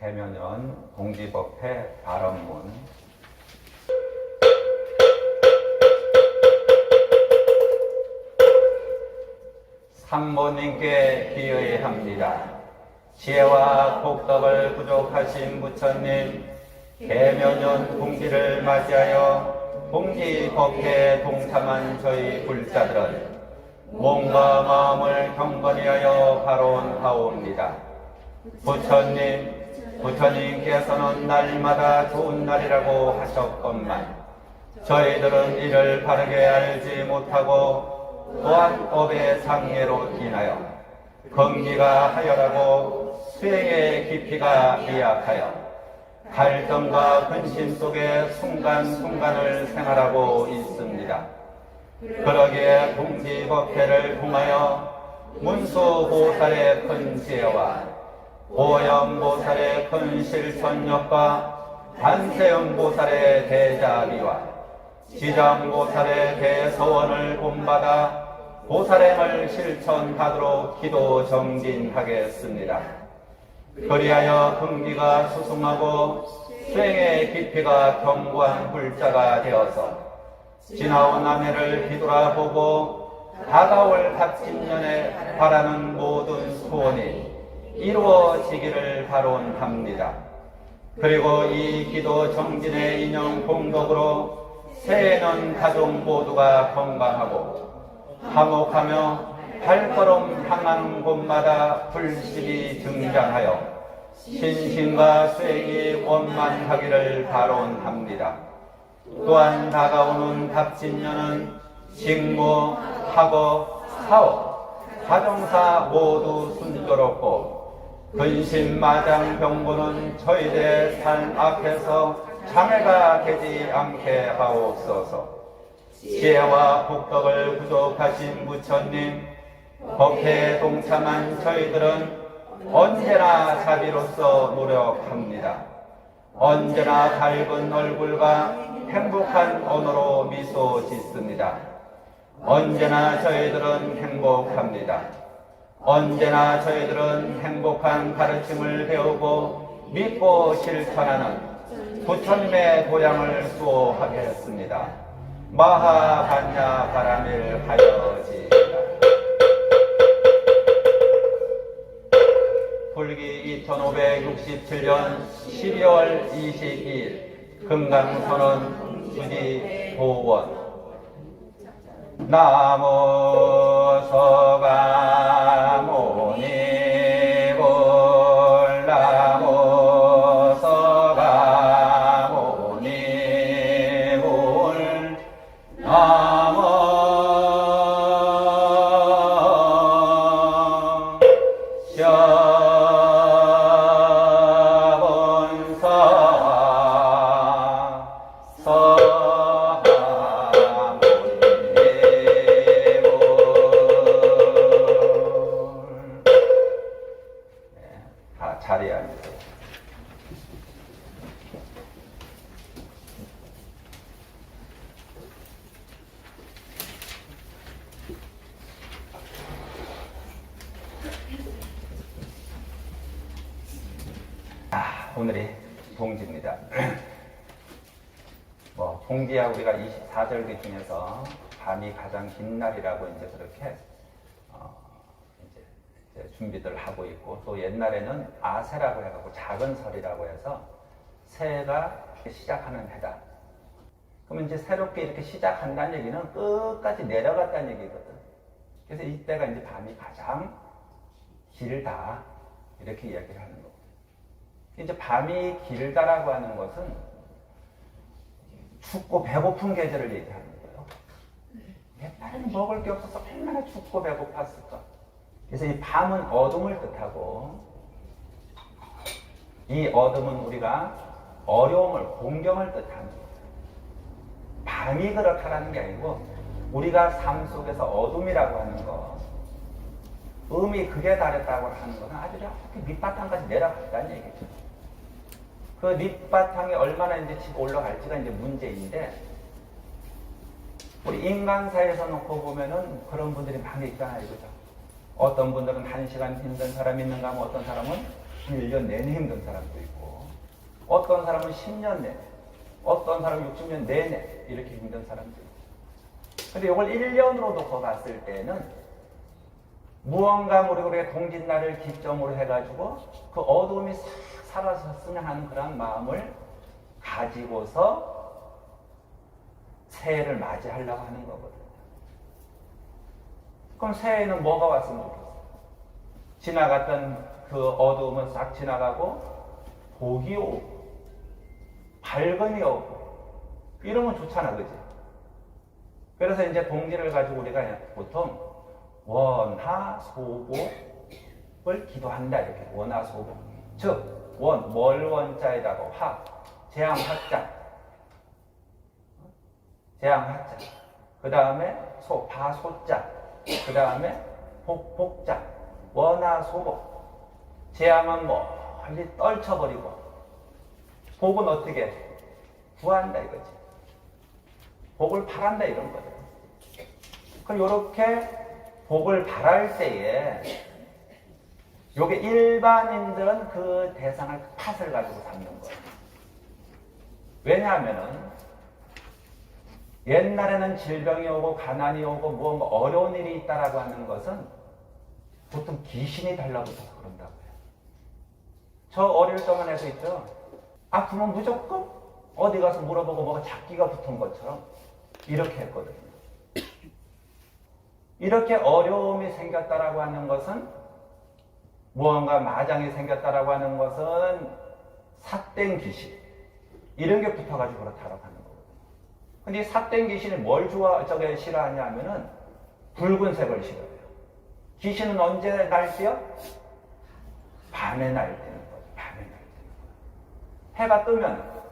대면연 공지법회 발언문 삼모님께 기의합니다. 지혜와 복덕을 부족하신 부처님, 대면연 공지를 맞이하여 공지법회에 동참한 저희 불자들은 몸과 마음을 경건히하여 발언하옵니다. 부처님께서는 날마다 좋은 날이라고 하셨건만 저희들은 이를 바르게 알지 못하고 또한 법의 상례로 인하여 건기가 하열하고 수행의 깊이가 미약하여 갈등과 근심 속에 순간순간을 생활하고 있습니다. 그러기에 공지법회를 통하여 문수보살의 큰 지혜와 보현보살의 큰 실천력과 관세음보살의 대자비와 지장보살의 대서원을 본받아 보살행을 실천하도록 기도 정진하겠습니다. 그리하여 근기가 수승하고 수행의 깊이가 견고한 불자가 되어서 지나온 남해를 뒤돌아보고 다가올 갑진년에 바라는 모든 소원이 이루어지기를 바론합니다. 그리고 이 기도 정진의 인연 공덕으로 새해는 가족 모두가 건강하고 화목하며 발걸음 향하는 곳마다 불식이 등장하여 신심과 수행이 원만하기를 바론합니다. 또한 다가오는 갑진년은 직무, 학업, 사업, 가정사 모두 순조롭고 근심마장 병고는 저희들의 삶 앞에서 장애가 되지 않게 하옵소서. 지혜와 복덕을 부족하신 부처님, 법회에 동참한 저희들은 언제나 자비로서 노력합니다. 언제나 밝은 얼굴과 행복한 언어로 미소 짓습니다. 언제나 저희들은 행복합니다. 언제나 저희들은 행복한 가르침을 배우고 믿고 실천하는 부처님의 도량을 수호하겠습니다. 마하반야 바라밀 하여지이다. 불기 2567년 12월 22일 금강선언 주지도원 나무 서가모니 나무 서가모니 나무 자리에 앉으세요. 오늘이 동지입니다. 동지야 우리가 24절기 중에서 밤이 가장 긴 날이라고 이제 그렇게 이제 준비들 하고 있고, 또 옛날에는 아세라고 해갖고 작은 설이라고 해서 새해가 시작하는 해다. 그러면 이제 새롭게 이렇게 시작한다는 얘기는 끝까지 내려갔다는 얘기거든. 그래서 이때가 이제 밤이 가장 길다 이렇게 이야기를 하는 거고. 이제 밤이 길다라고 하는 것은 춥고 배고픈 계절을 얘기하는 거예요. 옛날에는 먹을 게 없어서 얼마나 춥고 배고팠을까. 그래서 이 밤은 어둠을 뜻하고, 이 어둠은 우리가 어려움을, 공경을 뜻하는 거예요. 밤이 그렇다라는 게 아니고 우리가 삶 속에서 어둠이라고 하는 거, 음이 극에 달했다고 하는 것은 아주 이렇게 밑바탕까지 내려갔다는 얘기죠. 그 밑바탕에 얼마나 이제 치고 올라갈지가 이제 문제인데, 우리 인간사에서 놓고 보면은 그런 분들이 많이 있잖아요, 그죠? 어떤 분들은 1시간 힘든 사람이 있는가 하면 어떤 사람은 61년 내내 힘든 사람도 있고, 어떤 사람은 10년 내내, 어떤 사람은 60년 내내 이렇게 힘든 사람도 있고. 근데 이걸 1년으로 놓고 봤을 때는 무언가 우리가 동짓날을 기점으로 해가지고 그 어두움이 싹 사라졌으면 하는 그런 마음을 가지고서 새해를 맞이하려고 하는 거거든요. 그럼 새해에는 뭐가 왔으면 좋겠어요? 지나갔던 그 어두움은 싹 지나가고 복이 오고 밝음이 오고 이러면 좋잖아, 그지? 그래서 이제 동지를 가지고 우리가 보통 원하소복을 기도한다, 이렇게. 원하소복. 즉, 원자에다가 재앙화자. 재앙화자. 그 다음에 바소자. 그 다음에 복자. 원하소복. 재앙은 멀리 떨쳐버리고, 복은 어떻게 해? 구한다, 이거지. 복을 바란다, 이런 거죠. 그럼 요렇게 복을 바랄 때에 요게 일반인들은 그 대상을 팥을 가지고 잡는 거예요. 왜냐하면은 옛날에는 질병이 오고 가난이 오고 무언가 어려운 일이 있다라고 하는 것은 보통 귀신이 달라붙어서 그런다고요. 저 어릴 때만 해도 있죠. 그러면 무조건 어디 가서 물어보고 뭐가 잡기가 붙은 것처럼 이렇게 했거든요. 이렇게 어려움이 생겼다라고 하는 것은, 무언가 마장이 생겼다라고 하는 것은 삿된 귀신, 이런 게 붙어가지고 그렇다라고 하는 거거든요. 근데 이 삿된 귀신이 뭘 싫어하냐 하면은 붉은색을 싫어해요. 귀신은 언제 날뛰어? 밤에 날뛰는 거죠. 밤에 날뛰는 거예요. 해가 뜨면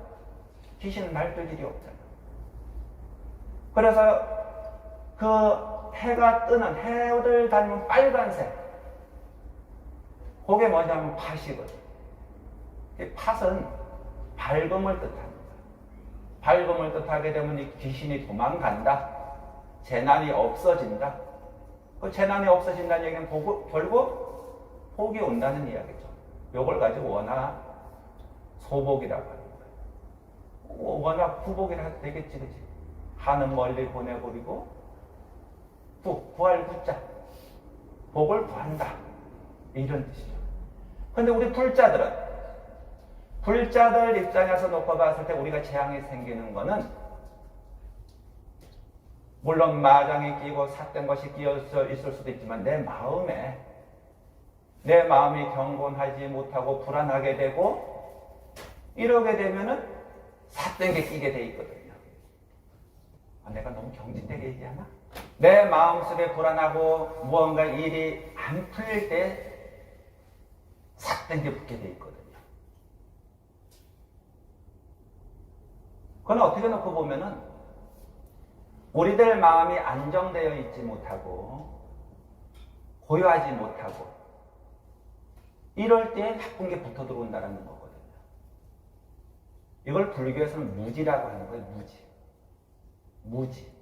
귀신은 날뛸 일이 없잖아요. 그래서 그 해가 뜨는, 해를 닮은 빨간색, 그게 뭐냐면 팥이거든요. 이 팥은 밝음을 뜻합니다. 밝음을 뜻하게 되면 이 귀신이 도망간다, 재난이 없어진다. 그 재난이 없어진다는 얘기는 결국 복이 온다는 이야기죠. 요걸 가지고 원하 소복이라고 하는 거예요. 원하 후복이라 되겠지, 그치? 하는 멀리 보내버리고, 구할 구자, 복을 구한다, 이런 뜻이죠. 근데 우리 불자들 입장에서 놓고 봤을 때 우리가 재앙이 생기는 거는, 물론 마장이 끼고 삿된 것이 끼어서 있을 수도 있지만 내 마음이 경건하지 못하고 불안하게 되고, 이러게 되면은 삿된 게 끼게 돼 있거든요. 내가 너무 경직되게 얘기하나? 내 마음속에 불안하고 무언가 일이 안 풀릴 때 삿된 게 붙게 돼 있거든요. 그건 어떻게 놓고 보면은 우리들 마음이 안정되어 있지 못하고 고요하지 못하고 이럴 때 나쁜 게 붙어 들어온다는 거거든요. 이걸 불교에서는 무지라고 하는 거예요. 무지.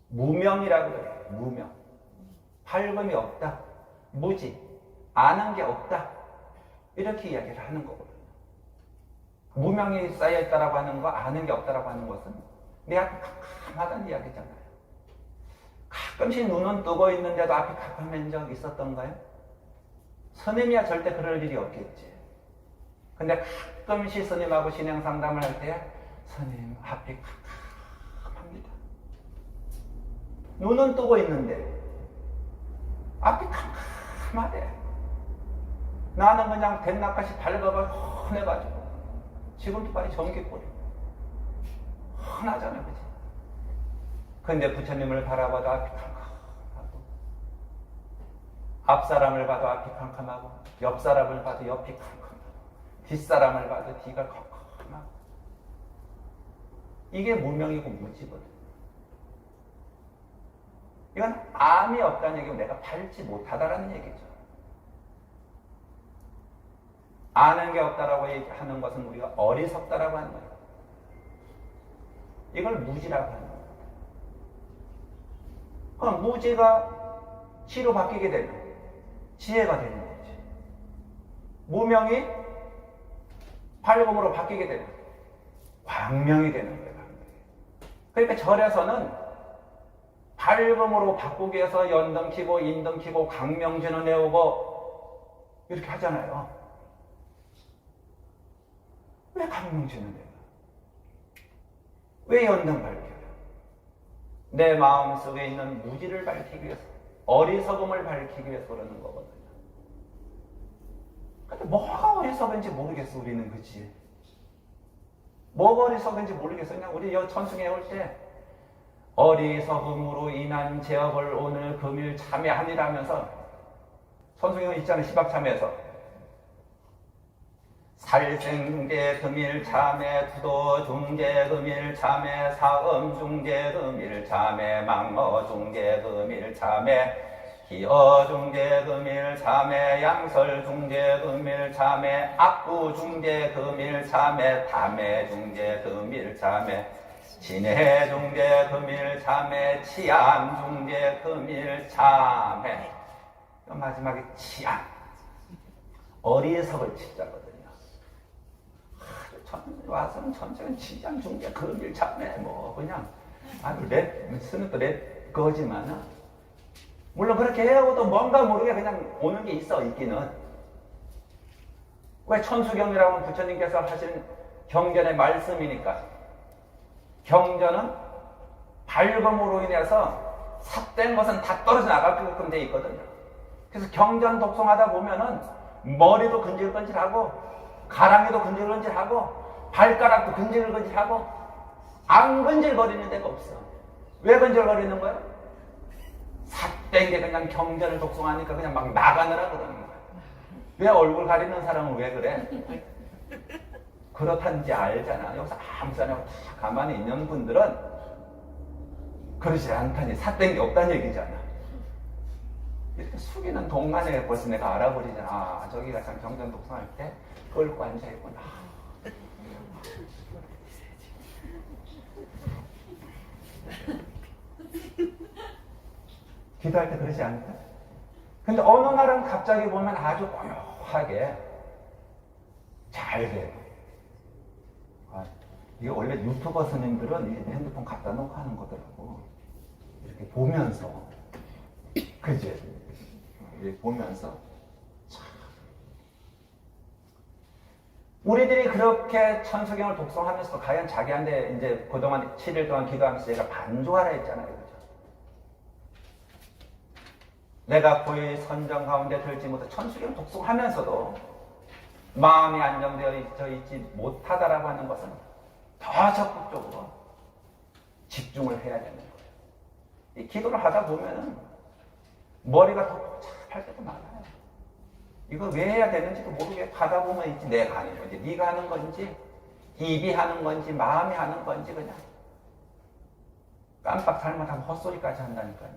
무명이라고 그래요. 무명. 밝음이 없다. 무지. 아는 게 없다. 이렇게 이야기를 하는 거거든요. 무명이 쌓여있다라고 하는 거, 아는 게 없다라고 하는 것은 내 앞이 캄캄하다는 이야기잖아요. 가끔씩 눈은 뜨고 있는데도 앞이 캄캄한 적 있었던가요? 스님이야 절대 그럴 일이 없겠지. 근데 가끔씩 스님하고 신앙 상담을 할 때 스님 앞이 캄캄합니다. 눈은 뜨고 있는데 앞이 캄캄하대. 나는 그냥 댄나까지 밝아가 훤해가지고 지금도 빨리 전기불이 훤하잖아, 그치? 근데 부처님을 바라봐도 앞이 캄캄하고, 앞 사람을 봐도 앞이 캄캄하고, 옆 사람을 봐도 옆이 캄캄하고, 뒷사람을 봐도 뒤가 캄캄하고, 이게 무명이고 무지거든. 이건 암이 없다는 얘기고 내가 밝지 못하다라는 얘기죠. 아는 게 없다라고 하는 것은 우리가 어리석다라고 하는 거예요. 이걸 무지라고 하는 거예요. 그럼 무지가 지로 바뀌게 되면 지혜가 되는 거지. 무명이 밝음으로 바뀌게 되는 거예요. 광명이 되는 거예요. 그러니까 절에서는 밝음으로 바꾸기 위해서 연등 키고 인등 키고 광명진을 내오고 이렇게 하잖아요. 왜 광명진을 내요? 왜 연등 밝혀요? 내 마음속에 있는 무지를 밝히기 위해서, 어리석음을 밝히기 위해서 그러는 거거든요. 근데 뭐가 어리석은지 모르겠어, 우리는. 그치? 뭐가 어리석은지 모르겠어. 그냥 우리 천승에 올 때 어리석음으로 인한 죄업을 오늘 금일 참회하니라면서 천승에 있잖아요. 시박참회에서 살생중계 금일 참회, 부도 중계 금일 참회, 사음 중계 금일 참회, 망어 중계 금일 참회, 기어 중계 금일 참회, 양설 중계 금일 참회, 악구 중계 금일 참회, 담해 중계 금일 참회, 진해 중계 금일 참회, 치안 중계 금일 참회. 마지막에 치안, 어리석을 치자거든요. 와서는 천천히 치장 중계 금일 참회 뭐 그냥 랩 쓰는 또 랩 거지만은 물론 그렇게 해오도 뭔가 모르게 그냥 오는 게 있기는. 왜 천수경이라고 부처님께서 하신 경전의 말씀이니까. 경전은 밝음으로 인해서 삿된 것은 다 떨어져 나가게끔 돼 있거든요. 그래서 경전 독송하다 보면은 머리도 근질근질하고 가랑이도 근질근질하고 발가락도 근질근질하고 안 근질거리는 데가 없어. 왜 근질거리는 거야? 삿된 게 그냥 경전을 독송하니까 그냥 막 나가느라 그러는 거야. 왜 얼굴 가리는 사람은 왜 그래? 그렇다는지 알잖아. 여기서 아무 사람하고 다 가만히 있는 분들은 그러지 않다니, 삿된 게 없다는 얘기잖아. 이렇게 숙이는 동안에 벌써 내가 알아버리잖아. 아, 저기가 참 경전 독송할 때 끌고 앉아있구나. 기도할 때 그러지 않을까? 근데 어느 날은 갑자기 보면 아주 고요하게 잘 돼요. 이게 원래 유튜버 스님들은 이 핸드폰 갖다 놓고 하는 거더라고. 이렇게 보면서. 그지? 이렇게 보면서. 참. 우리들이 그렇게 천수경을 독송하면서도 과연 자기한테 이제 그동안 7일 동안 기도하면서 제가 반조하라 했잖아요. 그죠? 내가 고의 선정 가운데 들지 못해 천수경 독송하면서도 마음이 안정되어 있지 못하다라고 하는 것은 더 적극적으로 집중을 해야 되는 거예요. 이 기도를 하다 보면은 머리가 더 복잡할 때도 많아요. 이거 왜 해야 되는지도 모르게 가다 보면 있지, 내가 하는 건지, 네가 하는 건지, 입이 하는 건지, 마음이 하는 건지 그냥 깜빡 잘못하면 헛소리까지 한다니까요.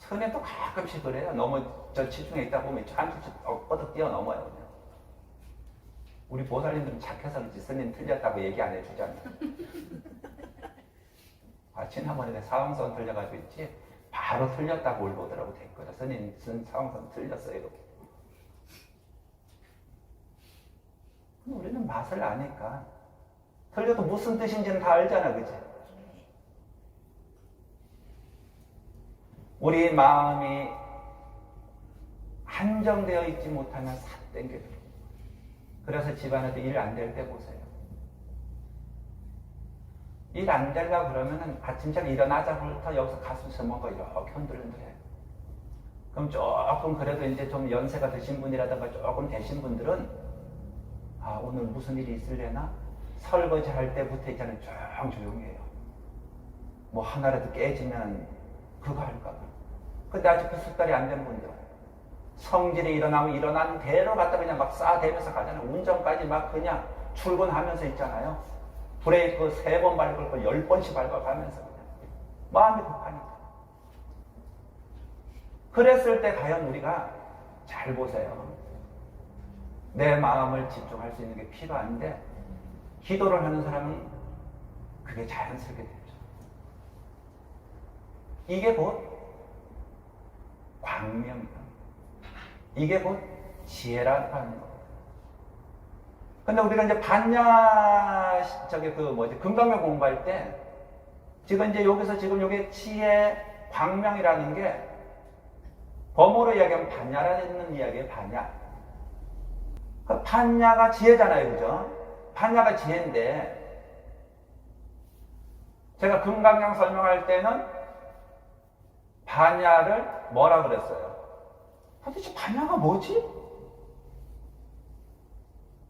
선에도 가끔씩 그래요. 너무 저 치중에 있다 보면 한쪽씩 뻗어 뛰어넘어요. 그냥. 우리 보살님들은 착해서 그렇지 스님 틀렸다고 얘기 안 해주잖아요. 지난번에 사왕선 틀려가지고 있지 바로 틀렸다고 올보더라고 댓글에. 스님 사왕선 틀렸어요 이렇게. 우리는 맛을 아니까 틀려도 무슨 뜻인지는 다 알잖아. 그치? 우리 마음이 한정되어 있지 못하면 싹 땡겨요. 그래서 집안에도 일 안 될 때 보세요. 일 안 되려고 그러면은 아침잠 일어나자부터 여기서 가슴 서먹어 이렇게 흔들흔들해. 그럼 조금 그래도 이제 좀 연세가 드신 분이라든가 조금 되신 분들은 아, 오늘 무슨 일이 있으려나? 설거지 할 때부터 있잖아요. 조용해요. 뭐 하나라도 깨지면 그거 할까봐. 근데 아직 그 습관이 안 된 분들. 성질이 일어나면 일어나는 대로 갖다 그냥 막 싸대면서 가잖아요. 운전까지 막 그냥 출근하면서 있잖아요. 브레이크 3번 밟을 걸 10번씩 밟아가면서 그냥. 마음이 급하니까. 그랬을 때 과연 우리가 잘 보세요. 내 마음을 집중할 수 있는 게 필요한데 기도를 하는 사람은 그게 자연스럽게 되죠. 이게 곧 광명이다. 이게 곧 지혜라고 하는 거예요. 근데 우리가 이제 반야, 금강명 공부할 때, 지금 이제 여기서 지금 여기 지혜, 광명이라는 게, 범어로 이야기하면 반야라는 이야기예요, 반야. 그 반야가 지혜잖아요, 그죠? 반야가 지혜인데, 제가 금강경 설명할 때는 반야를 뭐라 그랬어요? 도대체 반야가 뭐지?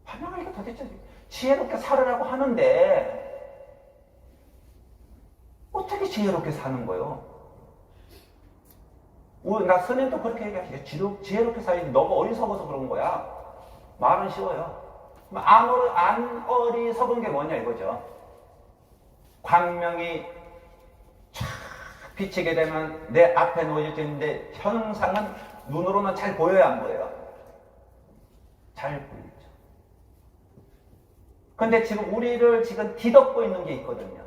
반야가 이게 도대체 지혜롭게 살으라고 하는데 어떻게 지혜롭게 사는 거예요? 나 선생님도 그렇게 얘기하시죠. 지혜롭게 살지 너무 어리석어서 그런 거야. 말은 쉬워요. 안 어리석은 게 뭐냐 이거죠. 광명이 촥 비치게 되면 내 앞에 놓여져 있는데 현상은 눈으로는 잘 보여요, 안 보여요? 잘 보이죠. 근데 지금 우리를 지금 뒤덮고 있는 게 있거든요.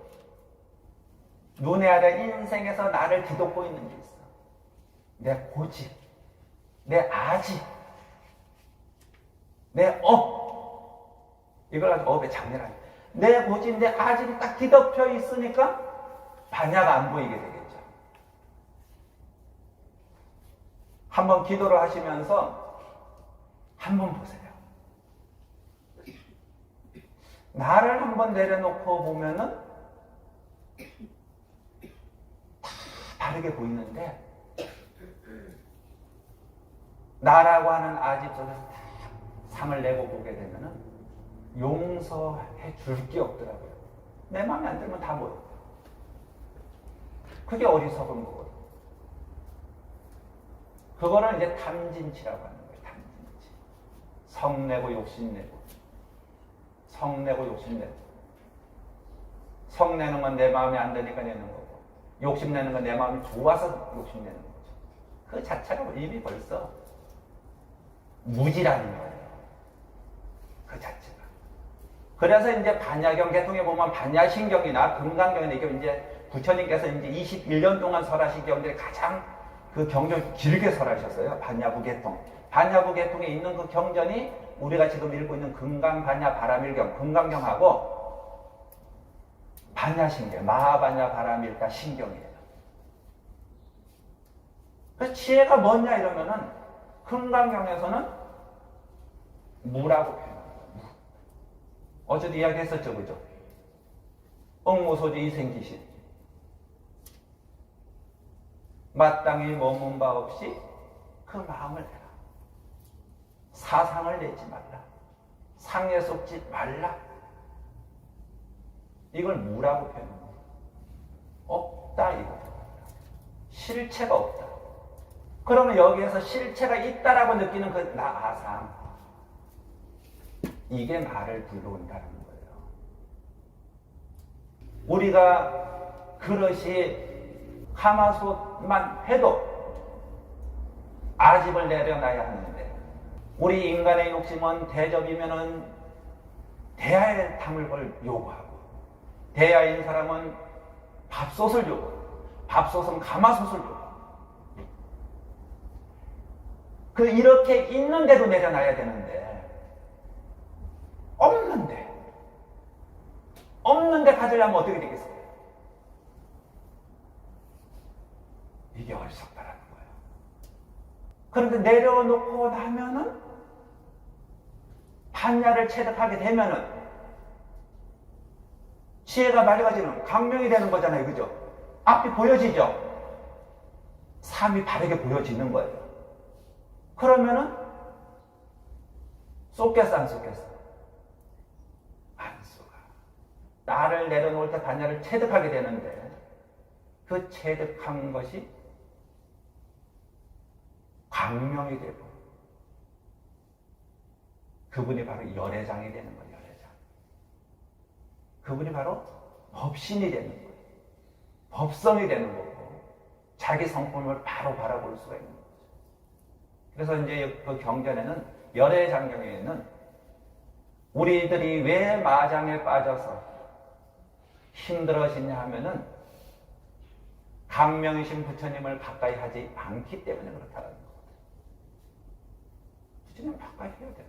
눈에 아래 인생에서 나를 뒤덮고 있는 게 있어. 내 고집, 내 아집, 내 이걸 가지고 업의 장례라니. 내 고집, 내 아집이 딱 뒤덮여 있으니까 반야가 안 보이게 되겠죠. 한번 기도를 하시면서 한번 보세요. 나를 한번 내려놓고 보면은 다 다르게 보이는데 나라고 하는 아집 속에서 다 상을 내고 보게 되면은 용서해 줄 게 없더라고요. 내 마음에 안 들면 다 보여. 그게 어리석은 거거든요. 그거를 이제 탐진치라고 하는 거예요. 탐진치. 성내고 욕심내고. 성내고 욕심내고. 성내는 건 내 마음에 안 드니까 내는 거고, 욕심내는 건 내 마음이 좋아서 욕심내는 거죠. 그 자체가 이미 벌써 무지라는 거예요. 그 자체가. 그래서 이제 반야경 계통에 보면 반야신경이나 금강경이나 이게 이제 부처님께서 이제 21년 동안 설하신 경들이 가장 그 경전을 길게 설하셨어요. 반야부 계통. 반야부 계통에 있는 그 경전이 우리가 지금 읽고 있는 금강반야 바라밀경, 금강경하고 반야신경, 마하반야 바라밀가 신경이에요. 그래서 지혜가 뭐냐 이러면은 금강경에서는 무라고 표현합니다. 어제도 이야기했었죠, 그죠? 응무소지 이생기신. 마땅히 머문 바 없이 그 마음을 해라. 사상을 내지 말라. 상에 속지 말라. 이걸 무라고 표현합니다. 없다 이거죠. 실체가 없다. 그러면 여기에서 실체가 있다라고 느끼는 그 나아상, 이게 말을 불러온다는 거예요. 우리가 그릇이 가마솥만 해도 아집을 내려놔야 하는데, 우리 인간의 욕심은 대접이면은 대야에 담을 걸 요구하고, 대야인 사람은 밥솥을 요구하고, 밥솥은 가마솥을 요구하고, 이렇게 있는데도 내려놔야 되는데, 없는데 가지려면 어떻게 되겠어요? 이게 어리석다라는 거예요. 그런데 내려놓고 나면은, 반야를 체득하게 되면은 지혜가 맑아지는 광명이 되는 거잖아요, 그죠? 앞이 보여지죠? 삶이 바르게 보여지는 거예요. 그러면은 쏟겠어, 안 쏟겠어? 안 쏟아. 나를 내려놓을 때 반야를 체득하게 되는데, 그 체득한 것이 광명이 되고, 그분이 바로 열애장이 되는 거예요, 열애장. 그분이 바로 법신이 되는 거예요. 법성이 되는 거고, 자기 성품을 바로 바라볼 수가 있는 거죠. 그래서 이제 그 경전에는, 열애장경에는 우리들이 왜 마장에 빠져서 힘들어지냐 하면은 강명이신 부처님을 가까이 하지 않기 때문에 그렇다는 거예요. 부처님 바꿔야 해야 되는데.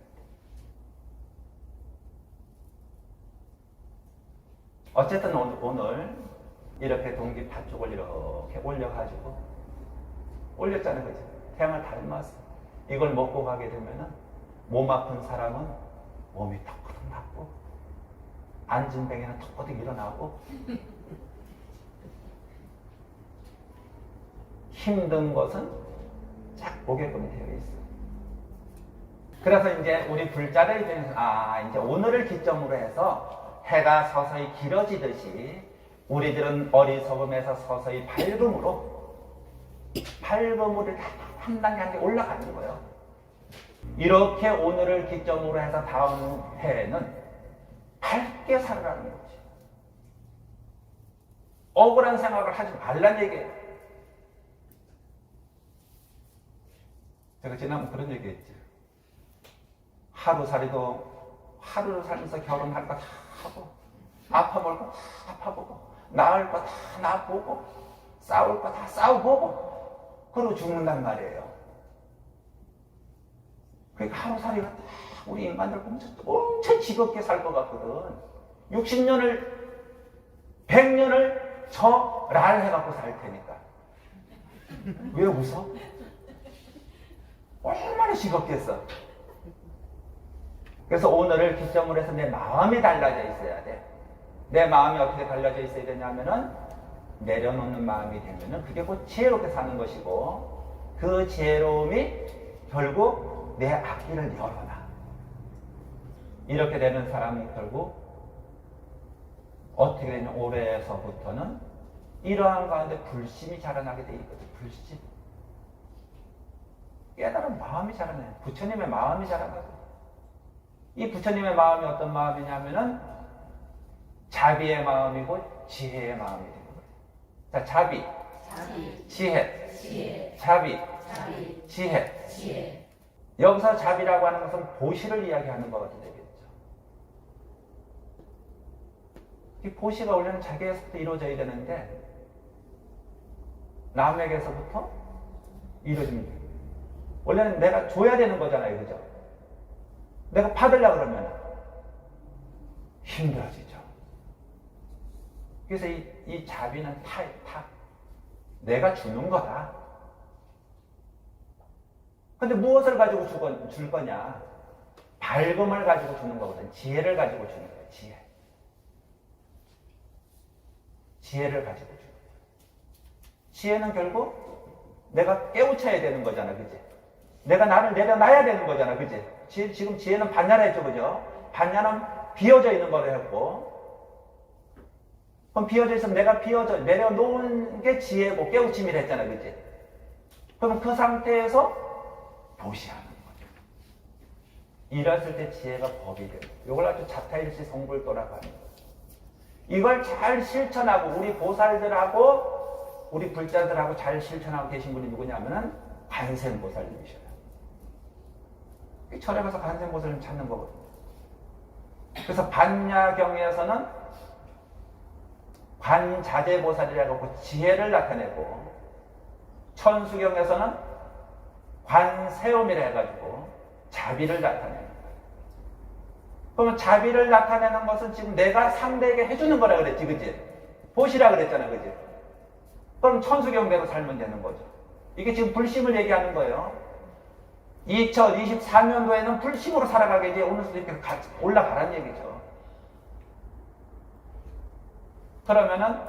어쨌든 오늘 이렇게 동기 팥죽을 이렇게 올려가지고 올렸자는 거지. 태양을 닮아서 이걸 먹고 가게 되면은 몸 아픈 사람은 몸이 턱거덕 낫고 앉은 뱅이는 턱거덕 일어나고 힘든 것은 쫙 오게끔 되어 있어. 그래서 이제 우리 불자들 입장에서 이제 오늘을 기점으로 해서 해가 서서히 길어지듯이 우리들은 어리석음에서 서서히 밝음으로 한 단계 한 개 올라가는 거예요. 이렇게 오늘을 기점으로 해서 다음 해에는 밝게 살아가는 거지. 억울한 생각을 하지 말란 얘기예요. 제가 지난번 그런 얘기 했지. 하루를 살면서 결혼할 거 다 하고, 아파볼 거 다 아파보고, 나을 거 다 나아보고, 싸울 거 다 싸워보고, 그러고 죽는단 말이에요. 그러니까 하루살이가 딱 우리 인간들 보면 엄청 즐겁게 살 것 같거든. 60년을, 100년을 날 해갖고 살 테니까. 왜 웃어? 얼마나 즐겁겠어. 그래서 오늘을 기점으로 해서 내 마음이 달라져 있어야 돼. 내 마음이 어떻게 달라져 있어야 되냐면은 내려놓는 마음이 되면은 그게 곧 지혜롭게 사는 것이고, 그 지혜로움이 결국 내 앞길을 열어놔. 이렇게 되는 사람이 결국 어떻게 되냐, 올해에서부터는 이러한 가운데 불심이 자라나게 돼 있거든. 불심. 깨달은 마음이 자라나요. 부처님의 마음이 자라나고, 이 부처님의 마음이 어떤 마음이냐면은 자비의 마음이고 지혜의 마음이 되는 거예요. 자, 자비, 지혜, 자비, 지혜. 여기서 자비라고 하는 것은 보시를 이야기하는 것이 되겠죠. 이 보시가 원래는 자기에서부터 이루어져야 되는데 남에게서부터 이루어지면 돼요. 원래는 내가 줘야 되는 거잖아요, 그죠? 내가 받으려고 그러면 힘들어지죠. 그래서 이 자비는 내가 주는 거다. 근데 무엇을 가지고 줄 거냐? 밝음을 가지고 주는 거거든. 지혜를 가지고 주는 거야, 지혜. 지혜를 가지고 주는 거야. 지혜는 결국 내가 깨우쳐야 되는 거잖아, 그지? 내가 나를 내려놔야 되는 거잖아, 그지? 지금 지혜는 반야했죠, 그죠? 반야는 비어져 있는 거를 했고, 그럼 비어져 있으면 내가 내려놓은 게 지혜고 깨우침이라 했잖아, 그지? 그럼 그 상태에서 보시하는 거죠. 이랬을 때 지혜가 법이 되고, 이걸 아주 자타일시 성불도라고 하는 거예요. 이걸 잘 실천하고, 우리 보살들하고, 우리 불자들하고 잘 실천하고 계신 분이 누구냐면은 관세음보살님이셔요. 절에 가서 관세음보살님 찾는 거거든요. 그래서 반야경에서는 관자재보살이라고 지혜를 나타내고, 천수경에서는 관세음이라 해가지고 자비를 나타내는 거예요. 그러면 자비를 나타내는 것은 지금 내가 상대에게 해주는 거라 그랬지, 그지? 보시라 그랬잖아, 그지? 그럼 천수경대로 살면 되는 거죠. 이게 지금 불심을 얘기하는 거예요. 2024년도에는 불심으로 살아가게 이제 오늘부터 이렇게 올라가란 얘기죠. 그러면은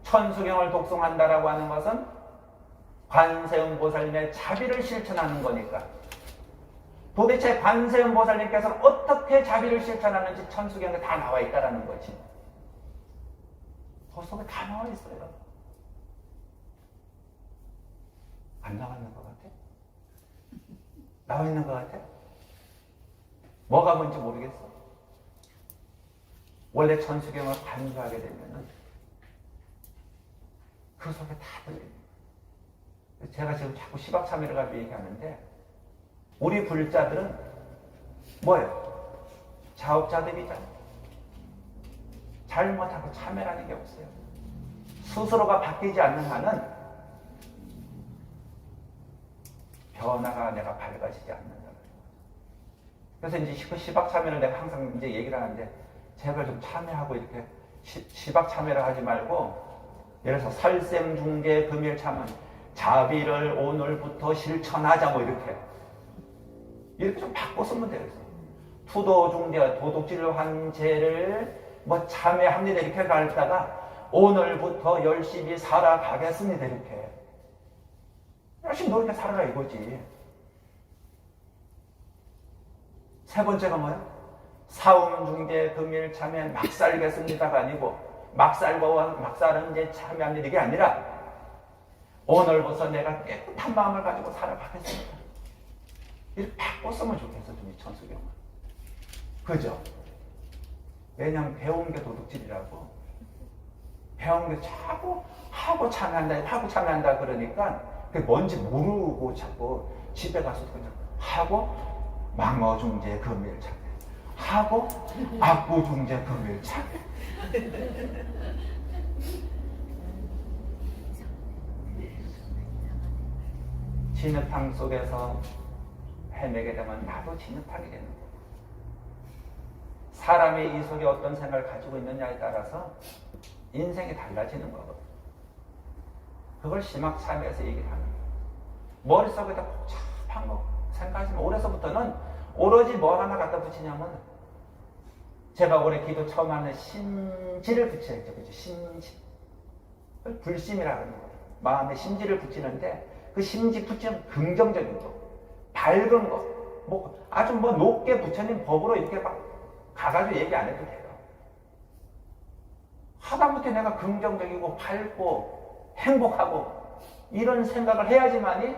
천수경을 독송한다라고 하는 것은 관세음보살님의 자비를 실천하는 거니까, 도대체 관세음보살님께서는 어떻게 자비를 실천하는지 천수경에 다 나와 있다라는 거지. 그 속에 다 나와 있어요. 안 나와 있는 것 같아? 나와 있는 것 같아? 뭐가 뭔지 모르겠어. 원래 천수경을 관조하게 되면은 그 속에 다 들려요. 제가 지금 자꾸 시박참회를 가지고 얘기하는데, 우리 불자들은 뭐예요? 자업자득이잖아. 잘못하고 참회라는 게 없어요. 스스로가 바뀌지 않는 한은 변화가 내가 밝아지지 않는다. 그래서 이제 그 시박참회를 내가 항상 이제 얘기를 하는데, 제발 좀 참회하고 이렇게 시박참회를 하지 말고, 예를 들어서 살생중계 금일참은 자비를 오늘부터 실천하자 뭐 이렇게 좀 바꿔 쓰면 돼요. 투도중재 도둑질 한 죄를 뭐 참회합니다 이렇게 가르치다가 오늘부터 열심히 살아가겠습니다 이렇게 열심히 노력해 살아라 이거지. 세 번째가 뭐야? 사음중재 금일참회 막 살겠습니다가 아니고 막 살은 이제 참회합니다 이게 아니라 오늘부터 내가 깨끗한 마음을 가지고 살아가겠습니다. 이렇게 바꿨으면 좋겠어, 좀 이 천수경은. 그죠? 왜냐면 배운 게 도둑질이라고. 배운 게 자꾸 하고 참여한다 그러니까 그게 뭔지 모르고 자꾸 집에 가서 그냥 하고 망어중재 금일참회 하고 악구중재 금일참회 진흙탕 속에서 헤매게 되면 나도 진흙탕이 되는 거예요. 사람이 이 속에 어떤 생각을 가지고 있느냐에 따라서 인생이 달라지는 거거든. 그걸 심학참회에서 얘기를 하는 거예요. 머릿속에다 복잡한 거 생각하시면 올해서부터는 오로지 뭘 하나 갖다 붙이냐면 제가 올해 기도 처음 하는 심지를 붙여야죠. 그죠? 심지. 불심이라고 하는 거예요. 마음에 심지를 붙이는데 그 심지 붙이면 긍정적인 거, 밝은 거, 뭐 아주 뭐 높게 부처님 법으로 이렇게 막 가가지고 얘기 안 해도 돼요. 하다못해 내가 긍정적이고 밝고 행복하고 이런 생각을 해야지만이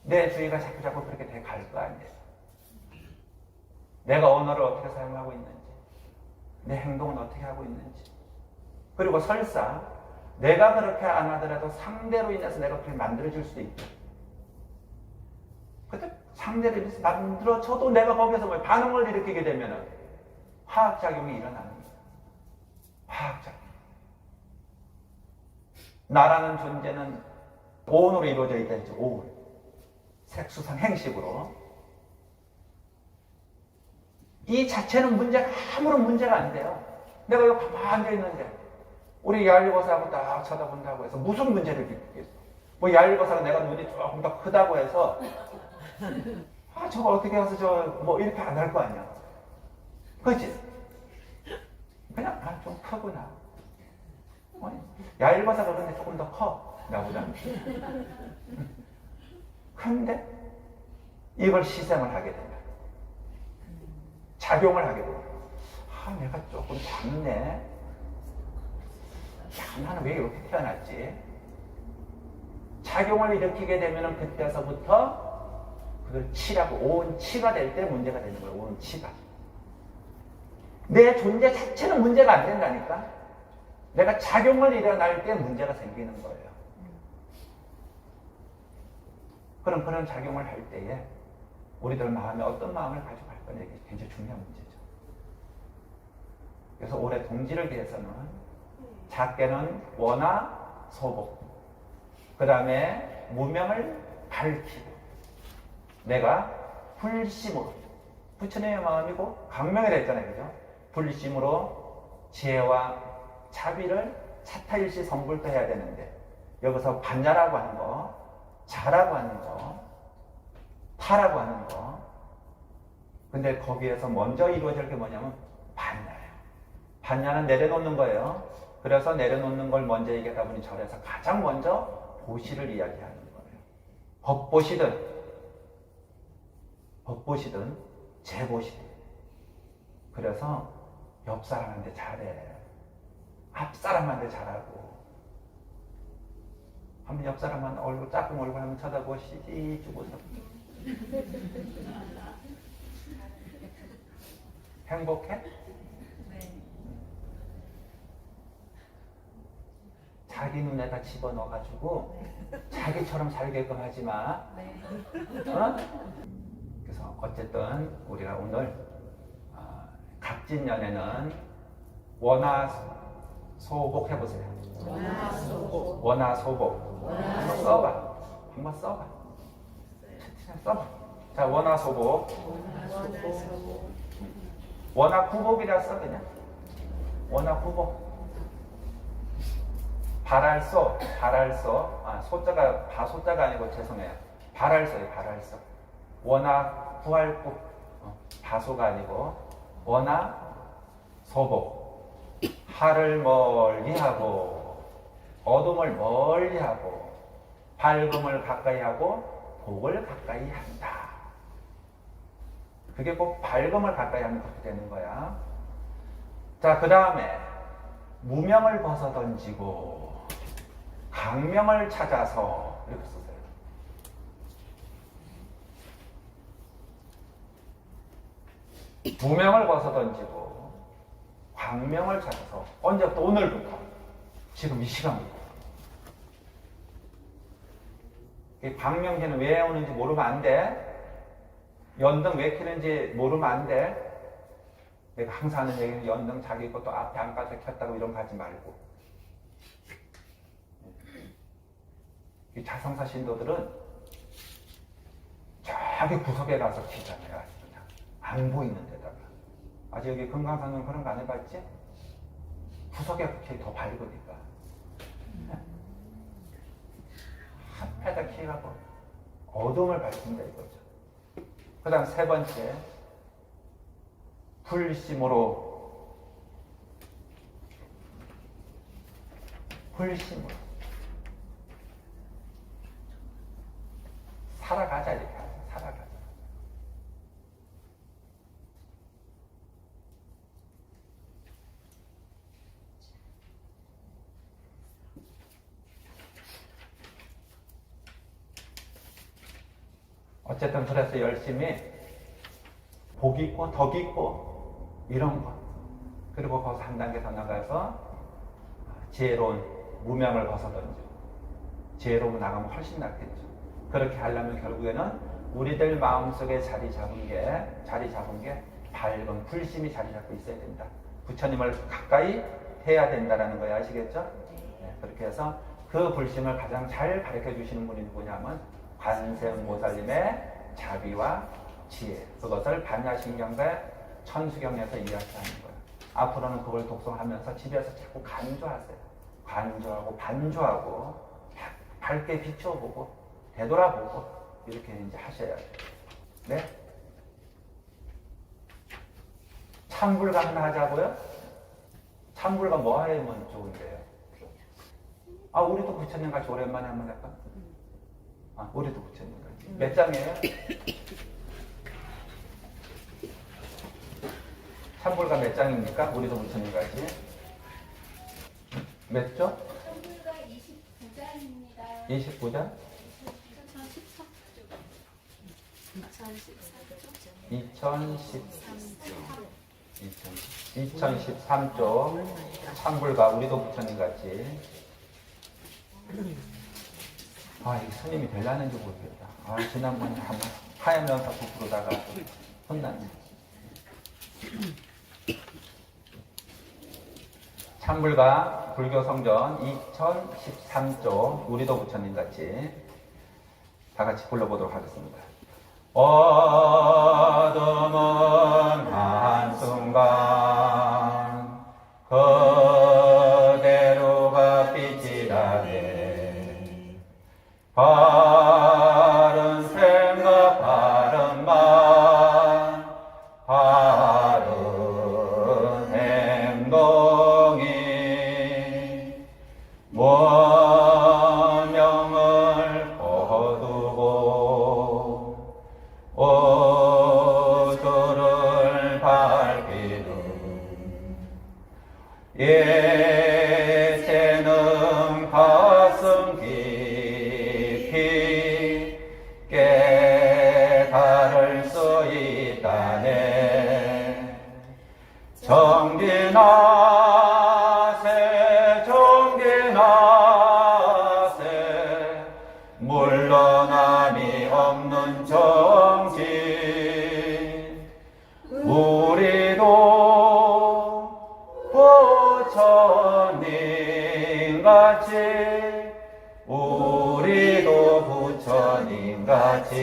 내 주위가 자꾸 그렇게 돼 갈 거 아니에요. 내가 언어를 어떻게 사용하고 있는지, 내 행동은 어떻게 하고 있는지, 그리고 설사 내가 그렇게 안 하더라도 상대로 인해서 내가 그렇게 만들어질 수도 있고, 근데 상대로 인해서 만들어져도 내가 거기서 뭐 반응을 일으키게 되면은 화학작용이 일어나는 거예요. 화학작용. 나라는 존재는 오온으로 이루어져 있다 했죠. 오온. 색수상 행식으로. 이 자체는 아무런 문제가 안 돼요. 내가 여기 가만히 앉아있는데 우리 야일거사하고 딱 쳐다본다고 해서 무슨 문제를 일으키겠어? 뭐 야일거사가 내가 눈이 조금 더 크다고 해서 저거 어떻게 해서 뭐 이렇게 안 할 거 아니야. 그치? 그냥 좀 크구나. 야일거사가 근데 조금 더 커. 나보다. 근데 이걸 시샘을 하게 된다. 작용을 하게 된다. 내가 조금 작네. 나는 왜 이렇게 태어났지? 작용을 일으키게 되면 그때서부터 그걸 치라고 온치가 될 때 문제가 되는 거예요. 온치가. 내 존재 자체는 문제가 안 된다니까. 내가 작용을 일어날 때 문제가 생기는 거예요. 그럼 그런 작용을 할 때에 우리들 마음에 어떤 마음을 가지고 갈 거냐 이게 굉장히 중요한 문제죠. 그래서 올해 동지를 위해서는 작게는 원화 소복, 그 다음에 무명을 밝히고 내가 불심으로 부처님의 마음이고 강명이라 했잖아요. 그죠? 불심으로 지혜와 자비를 차타일시 성불도 해야 되는데 여기서 반야라고 하는 거, 자라고 하는 거, 타라고 하는 거. 근데 거기에서 먼저 이루어질 게 뭐냐면 반야예요. 반야는 내려놓는 거예요. 그래서 내려놓는 걸 먼저 얘기하다 보니 절에서 가장 먼저 보시를 이야기하는 거예요. 법보시든 재보시든. 그래서 옆 사람한테 잘해. 앞 사람한테 잘하고. 한번 옆 사람한 얼굴 작은 얼굴 한번 쳐다보시지 주고서. 행복해? 자기 눈에다 집어넣어가지고 자기처럼 살게끔 하지 마. 어? 그래서 어쨌든 우리가 오늘 갑진년에는 원화소복 해보세요. 원화소복. 한번 써봐. 채팅창 써봐. 자, 원화소복. 원화구복이라 써 그냥. 원화구복. 발알소. 소자가 바소자가 아니고 죄송해요. 발알소예요. 발알소. 원화 구할국. 바소가 아니고 원화 소복. 하를 멀리 하고 어둠을 멀리 하고 밝음을 가까이 하고 복을 가까이 한다. 그게 꼭 밝음을 가까이 하면 그렇게 되는 거야. 자, 그 다음에 무명을 벗어던지고 강명을 찾아서 이렇게 쓰세요. 무명을 벗어던지고 광명을 찾아서 언제부터? 오늘부터. 지금 이 시간부터. 이 광명제는 왜 오는지 모르면 안 돼. 연등 왜 켜는지 모르면 안 돼. 내가 항상 하는 얘기는 연등 자기 것도 앞에 안 가서 켰다고 이런 거 하지 말고. 이 자성사 신도들은 저기 구석에 가서 켜잖아요. 그냥 안 보이는 데다가. 아직 여기 금강산은 그런 거 안 해봤지? 구석에 켜 더 밝으니까. 앞에다 켜가고 어둠을 밝힌다 이거죠. 그 다음 세 번째, 불심으로. 살아가자 이렇게 하죠. 살아가자. 어쨌든 그래서 열심히 복 있고 덕 있고 이런 것, 그리고 거기서 한 단계 더 나가서 지혜로운 무명을 벗어던지고 지혜로운 나가면 훨씬 낫겠죠. 그렇게 하려면 결국에는 우리들 마음속에 자리 잡은 게 밝은 불심이 자리 잡고 있어야 된다. 부처님을 가까이 해야 된다라는 거예요. 아시겠죠? 네, 그렇게 해서 그 불심을 가장 잘 가르쳐 주시는 분이 누구냐면 관세음보살님의 자비와 지혜, 그것을 반야신경과 천수경에서 이야기하는 거예요. 앞으로는 그걸 독송하면서 집에서 자꾸 간주하세요. 간주하고 반주하고 밝게 비춰보고 되돌아보고 이렇게 이제 하셔야 돼요. 네? 참불가 하나 하자고요? 참불가 뭐 하면 좋은데요? 우리도 부처님 같이 오랜만에 한번 할까? 우리도 부처님 같이. 몇 장이에요? 참불가 몇 장입니까? 우리도 부처님 같이. 몇 조? 참불가 29장입니다. 29장? 2013조 참불가 우리도 부처님 같이. 이 스님이 되려는지 모르겠다. 지난번에 한번 하얀면서 부풀다가 혼났네. 참불가 불교성전 2013조 우리도 부처님 같이 다 같이 불러보도록 하겠습니다. 어둠은 한순간 그대로가 빛이 나네. 바른 생각 바른 말 바른 행동이 원명을 거두고 오조를 밝히는 예체는 가슴 깊이 깨달을 수 있다네. 정진하세 정진하세 물러남이 없는 정진. 우리도 부처님같이 우리도 부처님같이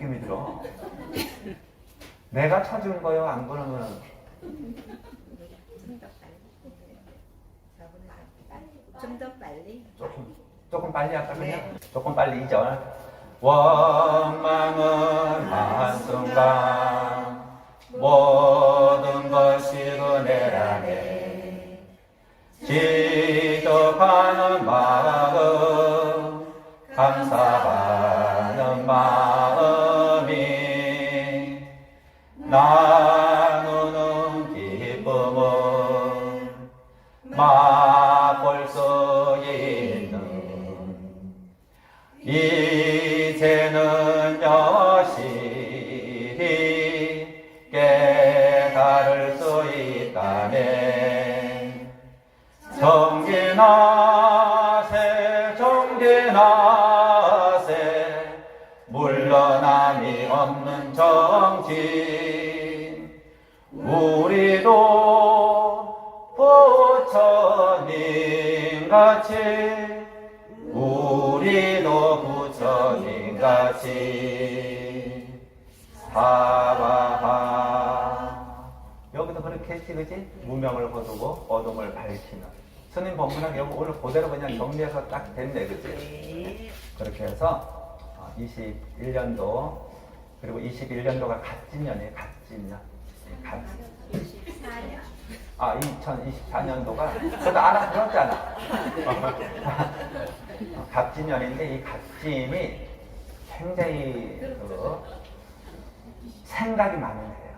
느낌이 들어. 내가 쳐준 거요? 안 그러면 좀 더 빨리. 조금 빨리 할까 그냥? 조금 빨리 2절. 원망은 한순간 모든 것이 은혜라네. 지적하는 마음 감사하는 마음이 나누는 기쁨은 맛볼 수 있는 이제는 여실히 깨달을 수 있다네. 정진하세 정진하세 물러남이 없는 정진. 우리도 부처님같이 우리도 부처님같이 사바하. 여기도 그렇게 했지 그지? 무명을 거두고 어둠을 밝히는. 스님 법문은 여기 오늘 그대로 그냥 정리해서 딱 됐네 그지? 그렇게 해서 21년도 그리고 21년도가 갑진년이에요. 갑진년. 24년. 2024년도가 그래도 알아들었잖아. 갑진년인데 이 갑진이 굉장히 생각이 많은 해요.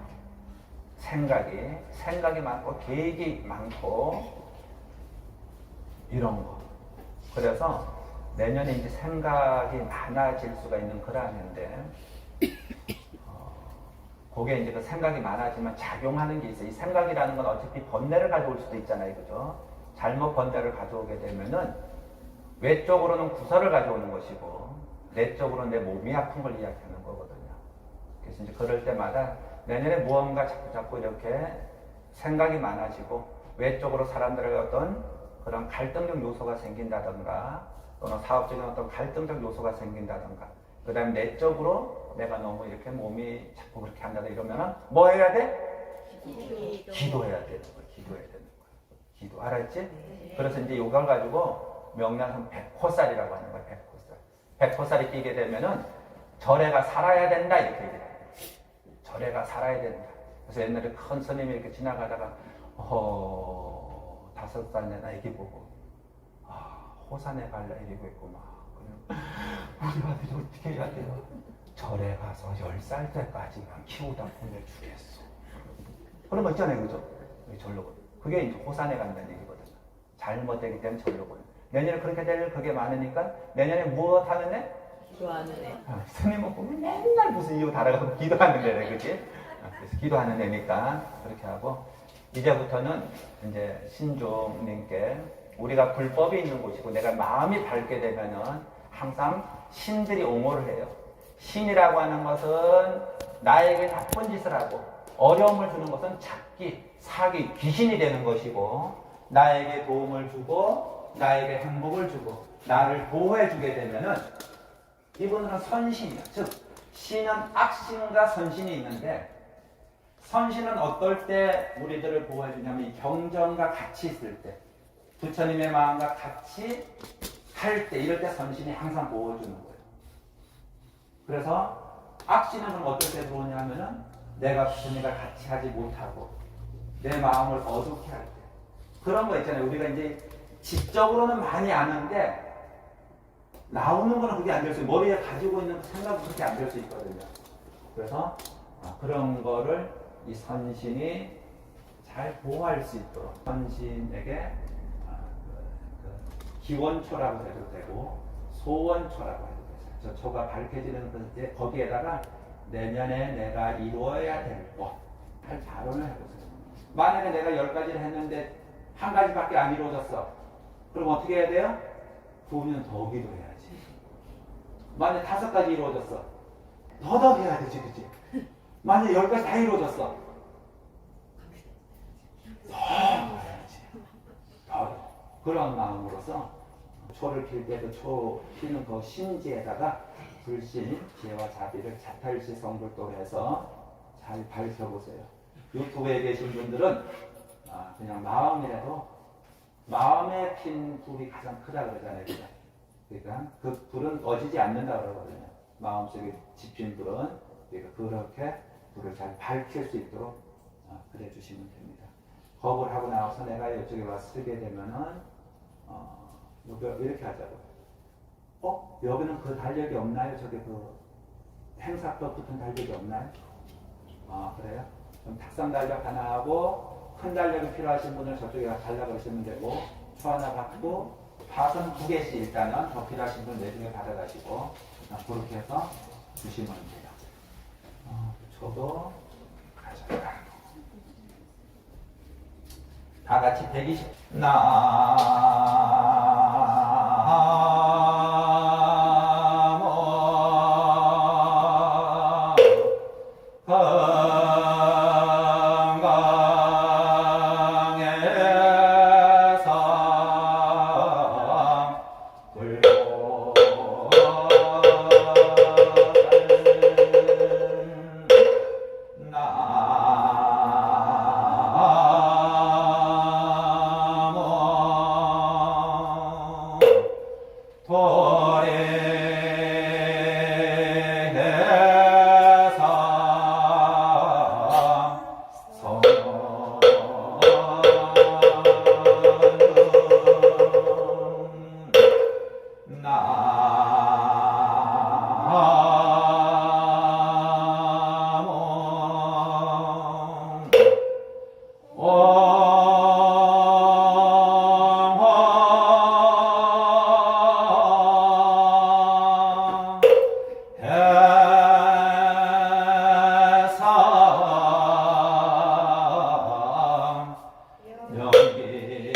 생각이 많고 계획이 많고 이런 거. 그래서 내년에 이제 생각이 많아질 수가 있는 그러한 해인데 그게 이제 그 생각이 많아지면 작용하는 게 있어요. 이 생각이라는 건 어차피 번뇌를 가져올 수도 있잖아요. 그죠? 잘못 번뇌를 가져오게 되면은 외적으로는 구설을 가져오는 것이고 내적으로는 내 몸이 아픈 걸 이야기하는 거거든요. 그래서 이제 그럴 때마다 내년에 무언가 자꾸 이렇게 생각이 많아지고 외적으로 사람들의 어떤 그런 갈등적 요소가 생긴다던가 또는 사업적인 어떤 갈등적 요소가 생긴다던가 그 다음에 내적으로 내가 너무 이렇게 몸이 자꾸 그렇게 한다든가 이러면은 뭐 해야 돼? 기도해야 되는 거야. 기도해야 되는 거야. 기도. 알았지? 네. 그래서 이제 이걸 가지고 명량은 백호살이라고 하는 거야. 백호살. 백호살이 끼게 되면은 절에가 살아야 된다 이렇게 얘기해요. 절에가 살아야 된다. 그래서 옛날에 큰 스님이 이렇게 지나가다가 5살 낸 아기 보고 호산에 갈라 이러고 있구만. 그냥 우리 아들이 어떻게 해야 돼요? 절에 가서 10살 때까지만 키우다 보내주겠어. 그런 거 있잖아요, 그죠? 절로. 그게 이제 호산에 간다는 얘기거든요. 잘못되기 때문에 절로 보내. 내년에 그렇게 될 그게 많으니까 내년에 무엇 하는 애? 기도하는 애. 스님은 보면 맨날 무슨 이유 달아가고 기도하는 애래, 그치? 그래서 기도하는 애니까 그렇게 하고 이제부터는 이제 신종님께 우리가 불법이 있는 곳이고 내가 마음이 밝게 되면은 항상 신들이 옹호를 해요. 신이라고 하는 것은 나에게 나쁜 짓을 하고 어려움을 주는 것은 작기, 사기, 귀신이 되는 것이고 나에게 도움을 주고 나에게 행복을 주고 나를 보호해 주게 되면은 이분은 선신이야. 즉 신은 악신과 선신이 있는데 선신은 어떨 때 우리들을 보호해 주냐면 이 경전과 같이 있을 때 부처님의 마음과 같이 할 때 이럴 때 선신이 항상 보호해 주는 거예요. 그래서 악신은 그럼 어떨 때 들어오냐면은 내가 부처님과 같이 하지 못하고 내 마음을 어둡게 할 때 그런 거 있잖아요. 우리가 이제 지적으로는 많이 아는데 나오는 거는 그게 안 될 수 있어요. 머리에 가지고 있는 생각은 그렇게 안 될 수 있거든요. 그래서 그런 거를 이 선신이 잘 보호할 수 있도록 선신에게 기원초라고 해도 되고 소원초라고 해도 되죠. 저 초가 밝혀지는 그 거기에다가 내년에 내가 이루어야 될 것 할 자론을 해보세요. 만약에 내가 10가지를 했는데 한 가지밖에 안 이루어졌어. 그럼 어떻게 해야 돼요? 2년 더 기도해야지. 만약에 5가지 이루어졌어. 더 해야 되지, 그치? 만약에 10가지 다 이루어졌어. 더 해야지. 더. 그런 마음으로서 초를 필 때도 초 피는 그 심지에다가 불신, 지혜와 자비를 자탈시 성불도로 해서 잘 밝혀보세요. 유튜브에 계신 분들은 그냥 마음이라도 마음에 핀 불이 가장 크다 그러잖아요. 그죠? 그러니까 그 불은 꺼지지 않는다 그러거든요. 마음속에 지핀 불은 그러니까 그렇게 불을 잘 밝힐 수 있도록 그래 주시면 됩니다. 겁을 하고 나와서 내가 이쪽에 와서 쓰게 되면은 이렇게 하자고요. 여기는 그 달력이 없나요? 저기 그 행사법 붙은 달력이 없나요? 그래요? 그럼 탁상 달력 하나 하고 큰 달력이 필요하신 분은 저쪽에 가서 달라고 하시면 되고 초 하나 받고 파선 2개씩 일단은 더 필요하신 분 내중에 받아가시고 그렇게 해서 주시면 돼요. 저도 가져가. 다 같이 120 영계